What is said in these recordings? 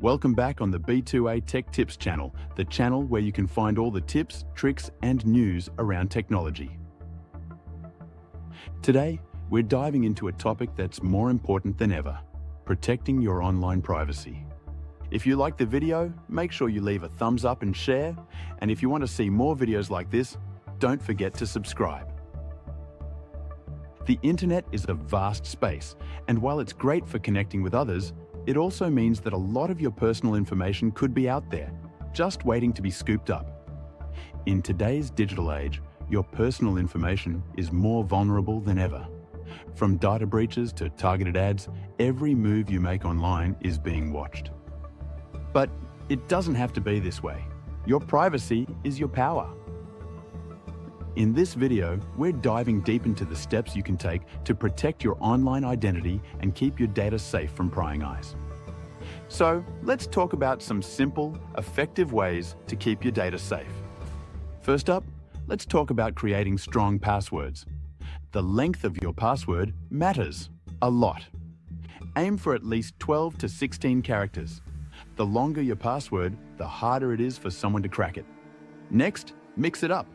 Welcome back on the B2A Tech Tips channel, the channel where you can find all the tips, tricks, and news around technology. Today, we're diving into a topic that's more important than ever: protecting your online privacy. If you like the video, make sure you leave a thumbs up and share, and if you want to see more videos like this, don't forget to subscribe. The internet is a vast space, and while it's great for connecting with others, it also means that a lot of your personal information could be out there, just waiting to be scooped up. In today's digital age, your personal information is more vulnerable than ever. From data breaches to targeted ads, every move you make online is being watched. But it doesn't have to be this way. Your privacy is your power. In this video, we're diving deep into the steps you can take to protect your online identity and keep your data safe from prying eyes. So, let's talk about some simple, effective ways to keep your data safe. First up, let's talk about creating strong passwords. The length of your password matters a lot. Aim for at least 12 to 16 characters. The longer your password, the harder it is for someone to crack it. Next, mix it up.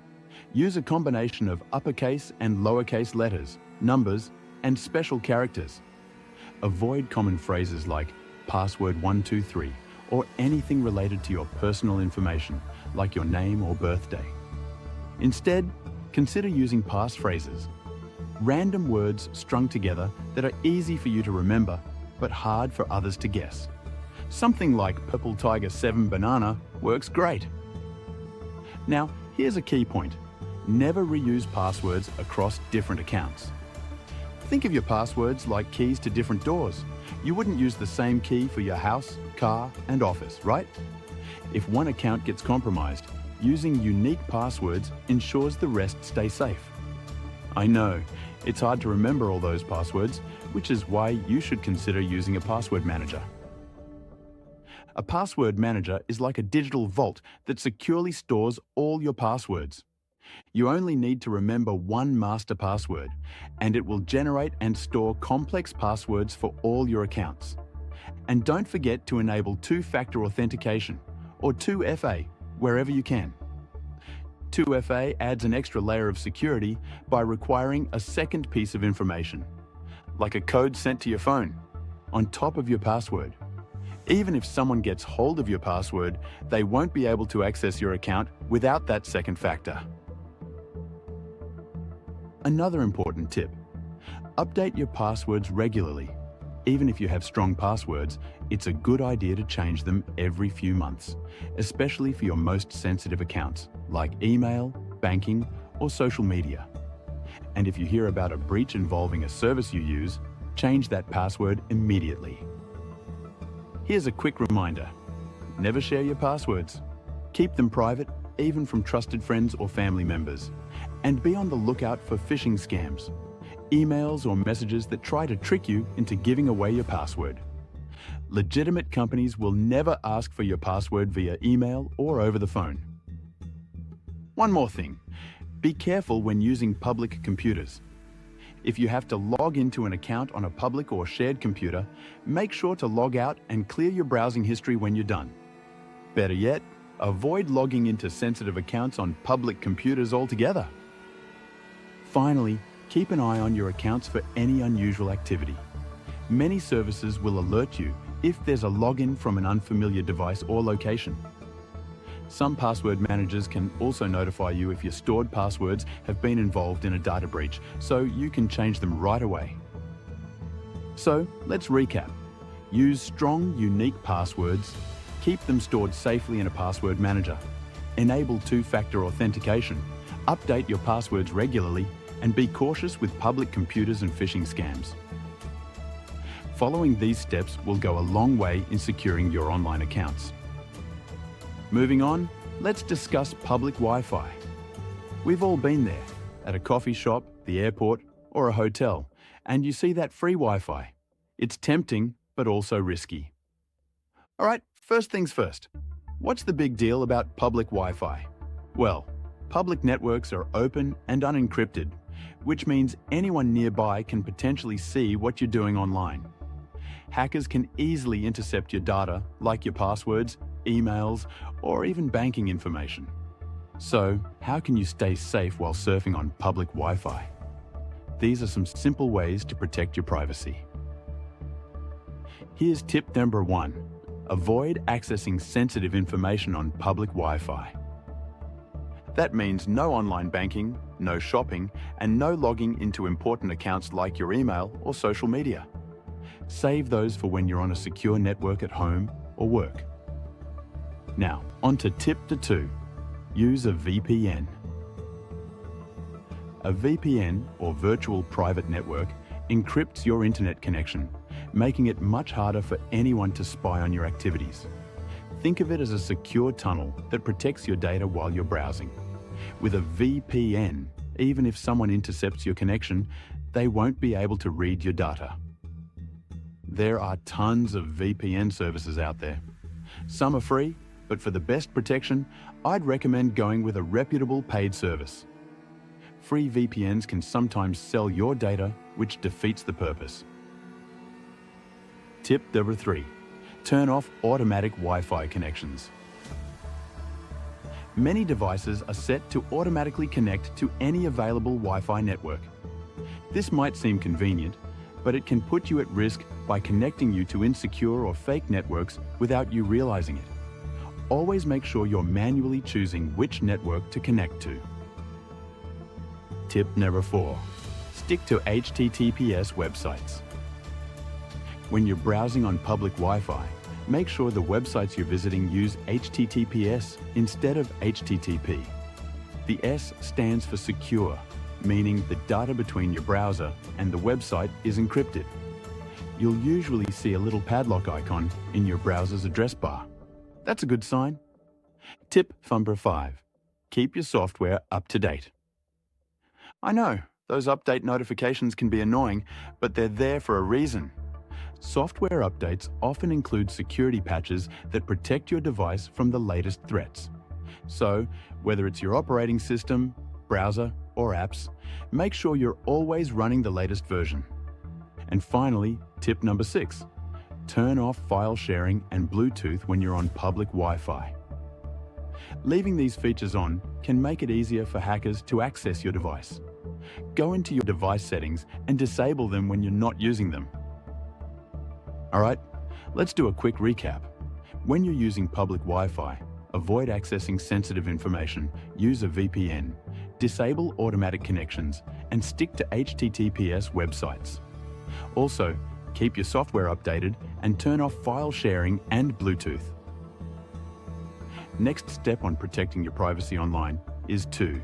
Use a combination of uppercase and lowercase letters, numbers, and special characters. Avoid common phrases like password 123 or anything related to your personal information, like your name or birthday. Instead, consider using passphrases, random words strung together that are easy for you to remember but hard for others to guess. Something like Purple Tiger 7 Banana works great. Now, here's a key point. Never reuse passwords across different accounts. Think of your passwords like keys to different doors. You wouldn't use the same key for your house, car, and office, right? If one account gets compromised, using unique passwords ensures the rest stay safe. I know, it's hard to remember all those passwords, which is why you should consider using a password manager. A password manager is like a digital vault that securely stores all your passwords. You only need to remember one master password, and it will generate and store complex passwords for all your accounts. And don't forget to enable two-factor authentication, or 2FA, wherever you can. 2FA adds an extra layer of security by requiring a second piece of information, like a code sent to your phone, on top of your password. Even if someone gets hold of your password, they won't be able to access your account without that second factor. Another important tip: update your passwords regularly. Even if you have strong passwords, it's a good idea to change them every few months, especially for your most sensitive accounts, like email, banking, or social media. And if you hear about a breach involving a service you use, change that password immediately. Here's a quick reminder: never share your passwords. Keep them private, even from trusted friends or family members. And be on the lookout for phishing scams, emails or messages that try to trick you into giving away your password. Legitimate companies will never ask for your password via email or over the phone. One more thing: be careful when using public computers. If you have to log into an account on a public or shared computer, make sure to log out and clear your browsing history when you're done. Better yet, avoid logging into sensitive accounts on public computers altogether. Finally, keep an eye on your accounts for any unusual activity. Many services will alert you if there's a login from an unfamiliar device or location. Some password managers can also notify you if your stored passwords have been involved in a data breach, so you can change them right away. So, let's recap. Use strong, unique passwords. Keep them stored safely in a password manager. Enable two-factor authentication. Update your passwords regularly, and be cautious with public computers and phishing scams. Following these steps will go a long way in securing your online accounts. Moving on, let's discuss public Wi-Fi. We've all been there, at a coffee shop, the airport, or a hotel, and you see that free Wi-Fi. It's tempting, but also risky. All right, first things first. What's the big deal about public Wi-Fi? Well, public networks are open and unencrypted, which means anyone nearby can potentially see what you're doing online. hackers can easily intercept your data, like your passwords, emails, or even banking information. So, how can you stay safe while surfing on public Wi-Fi? These are some simple ways to protect your privacy. Here's tip number 1. Avoid accessing sensitive information on public Wi-Fi. That means no online banking, no shopping, and no logging into important accounts like your email or social media. Save those for when you're on a secure network at home or work. Now, on to tip 2. Use a VPN. A VPN, or virtual private network, encrypts your internet connection, making it much harder for anyone to spy on your activities. Think of it as a secure tunnel that protects your data while you're browsing. With a VPN, even if someone intercepts your connection, they won't be able to read your data. There are tons of VPN services out there. Some are free, but for the best protection, I'd recommend going with a reputable paid service. Free VPNs can sometimes sell your data, which defeats the purpose. Tip number 3. Turn off automatic Wi-Fi connections. Many devices are set to automatically connect to any available Wi-Fi network. This might seem convenient, but it can put you at risk by connecting you to insecure or fake networks without you realizing it. Always make sure you're manually choosing which network to connect to. Tip number 4. Stick to HTTPS websites. When you're browsing on public Wi-Fi, make sure the websites you're visiting use HTTPS instead of HTTP. The S stands for secure, meaning the data between your browser and the website is encrypted. You'll usually see a little padlock icon in your browser's address bar. That's a good sign. Tip number 5. Keep your software up to date. I know, those update notifications can be annoying, but they're there for a reason. Software updates often include security patches that protect your device from the latest threats. So, whether it's your operating system, browser, or apps, make sure you're always running the latest version. And finally, tip number 6. Turn off file sharing and Bluetooth when you're on public Wi-Fi. Leaving these features on can make it easier for hackers to access your device. Go into your device settings and disable them when you're not using them. Alright, let's do a quick recap. When you're using public Wi-Fi, avoid accessing sensitive information, use a VPN, disable automatic connections, and stick to HTTPS websites. Also, keep your software updated and turn off file sharing and Bluetooth. Next step on protecting your privacy online is 2.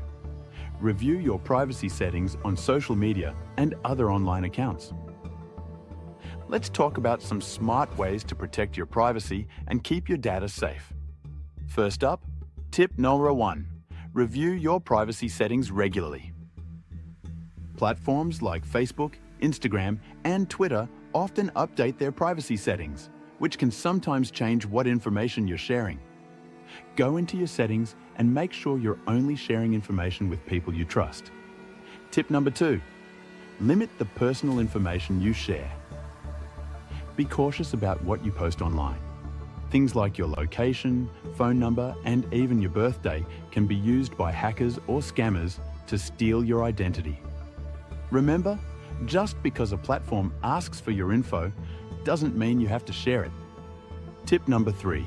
Review your privacy settings on social media and other online accounts. Let's talk about some smart ways to protect your privacy and keep your data safe. First up, tip number 1. Review your privacy settings regularly. Platforms like Facebook, Instagram, and Twitter often update their privacy settings, which can sometimes change what information you're sharing. Go into your settings and make sure you're only sharing information with people you trust. Tip number 2. Limit the personal information you share. Be cautious about what you post online. Things like your location, phone number, and even your birthday can be used by hackers or scammers to steal your identity. Remember, just because a platform asks for your info doesn't mean you have to share it. Tip number 3.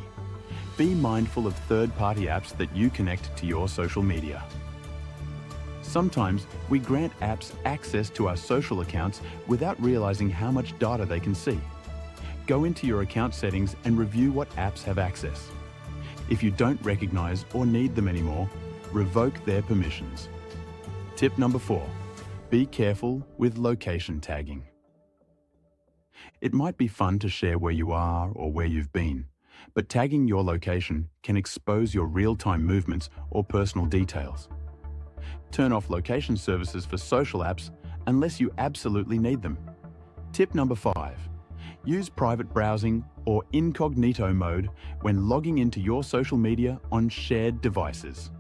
Be mindful of third-party apps that you connect to your social media. Sometimes we grant apps access to our social accounts without realizing how much data they can see. Go into your account settings and review what apps have access. If you don't recognize or need them anymore, revoke their permissions. Tip number 4. Be careful with location tagging. It might be fun to share where you are or where you've been, but tagging your location can expose your real-time movements or personal details. Turn off location services for social apps unless you absolutely need them. Tip number 5. Use private browsing or incognito mode when logging into your social media on shared devices.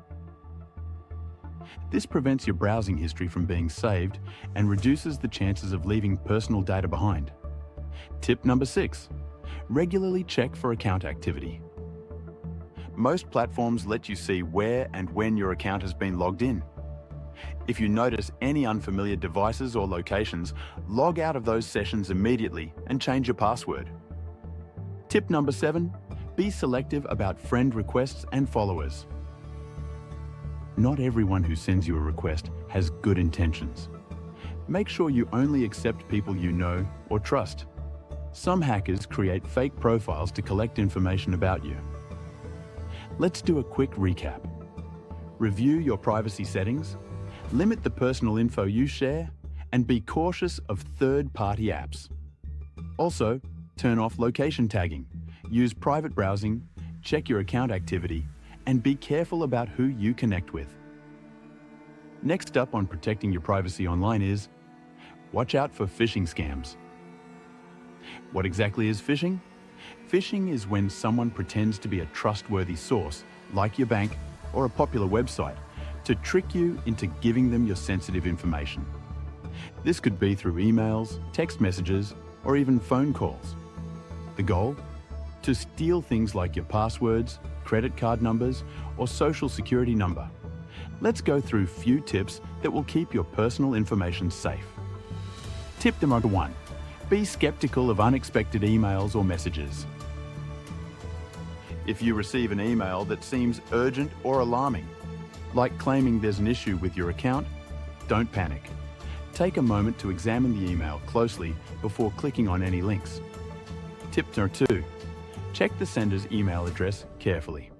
This prevents your browsing history from being saved and reduces the chances of leaving personal data behind. Tip number 6. Regularly check for account activity. Most platforms let you see where and when your account has been logged in. If you notice any unfamiliar devices or locations, log out of those sessions immediately and change your password. Tip number 7. Be selective about friend requests and followers. Not everyone who sends you a request has good intentions. Make sure you only accept people you know or trust. Some hackers create fake profiles to collect information about you. Let's do a quick recap. Review your privacy settings, limit the personal info you share, and be cautious of third-party apps. Also, turn off location tagging, use private browsing, check your account activity, and be careful about who you connect with. Next up on protecting your privacy online is, watch out for phishing scams. What exactly is phishing? Phishing is when someone pretends to be a trustworthy source, like your bank or a popular website, to trick you into giving them your sensitive information. This could be through emails, text messages, or even phone calls. The goal? To steal things like your passwords, credit card numbers, or social security number. Let's go through a few tips that will keep your personal information safe. Tip number 1. Be skeptical of unexpected emails or messages. If you receive an email that seems urgent or alarming, like claiming there's an issue with your account, don't panic. Take a moment to examine the email closely before clicking on any links. Tip number 2. Check the sender's email address carefully.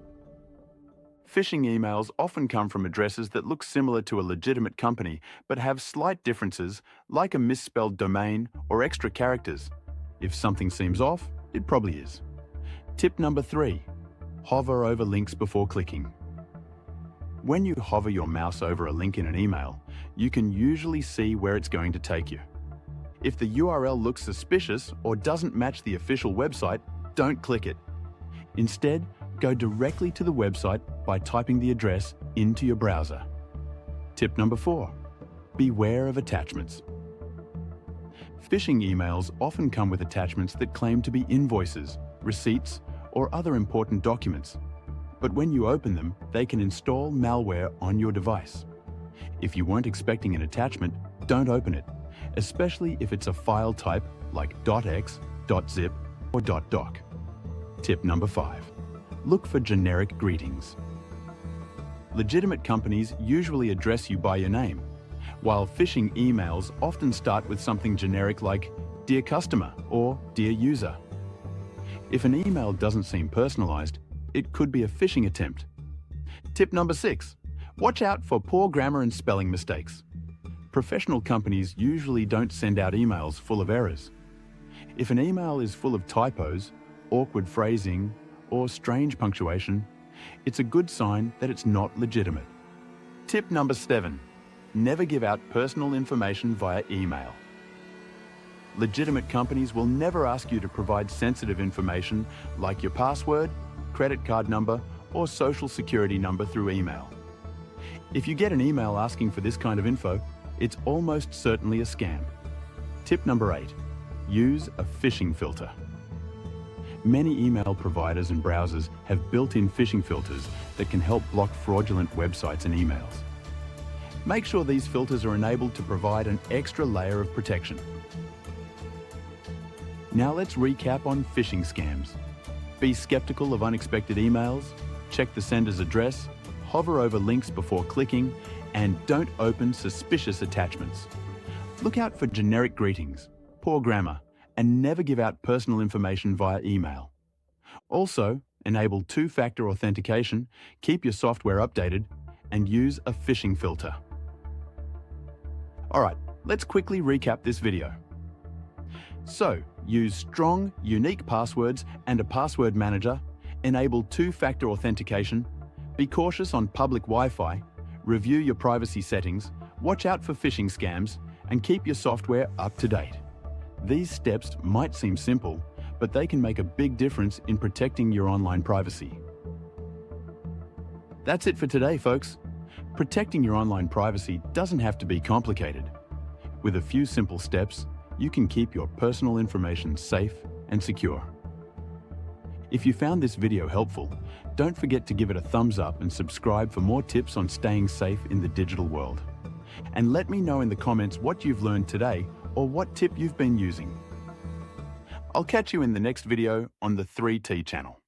Phishing emails often come from addresses that look similar to a legitimate company but have slight differences, like a misspelled domain or extra characters. If something seems off, it probably is. Tip number 3. Hover over links before clicking. When you hover your mouse over a link in an email, you can usually see where it's going to take you. If the URL looks suspicious or doesn't match the official website, don't click it. Instead, go directly to the website by typing the address into your browser. Tip number 4. Beware of attachments. Phishing emails often come with attachments that claim to be invoices, receipts, or other important documents. But when you open them, they can install malware on your device. If you weren't expecting an attachment, don't open it, especially if it's a file type like .x, .zip, or .doc. Tip number 5. Look for generic greetings. Legitimate companies usually address you by your name, while phishing emails often start with something generic like "Dear customer" or "Dear user." If an email doesn't seem personalized, it could be a phishing attempt. Tip number 6. Watch out for poor grammar and spelling mistakes. Professional companies usually don't send out emails full of errors. If an email is full of typos, awkward phrasing, or strange punctuation, it's a good sign that it's not legitimate. Tip number 7. Never give out personal information via email. Legitimate companies will never ask you to provide sensitive information like your password, credit card number, or social security number through email. If you get an email asking for this kind of info, it's almost certainly a scam. Tip number 8. Use a phishing filter. Many email providers and browsers have built-in phishing filters that can help block fraudulent websites and emails. Make sure these filters are enabled to provide an extra layer of protection. Now let's recap on phishing scams. Be skeptical of unexpected emails, check the sender's address, hover over links before clicking, and don't open suspicious attachments. Look out for generic greetings, poor grammar, and never give out personal information via email. Also, enable two-factor authentication, keep your software updated, and use a phishing filter. Alright, let's quickly recap this video. So, use strong, unique passwords and a password manager, enable two-factor authentication, be cautious on public Wi-Fi, review your privacy settings, watch out for phishing scams, and keep your software up to date. These steps might seem simple, but they can make a big difference in protecting your online privacy. That's it for today, folks. Protecting your online privacy doesn't have to be complicated. With a few simple steps, you can keep your personal information safe and secure. If you found this video helpful, don't forget to give it a thumbs up and subscribe for more tips on staying safe in the digital world. And let me know in the comments what you've learned today or what tip you've been using. I'll catch you in the next video on the 3T channel.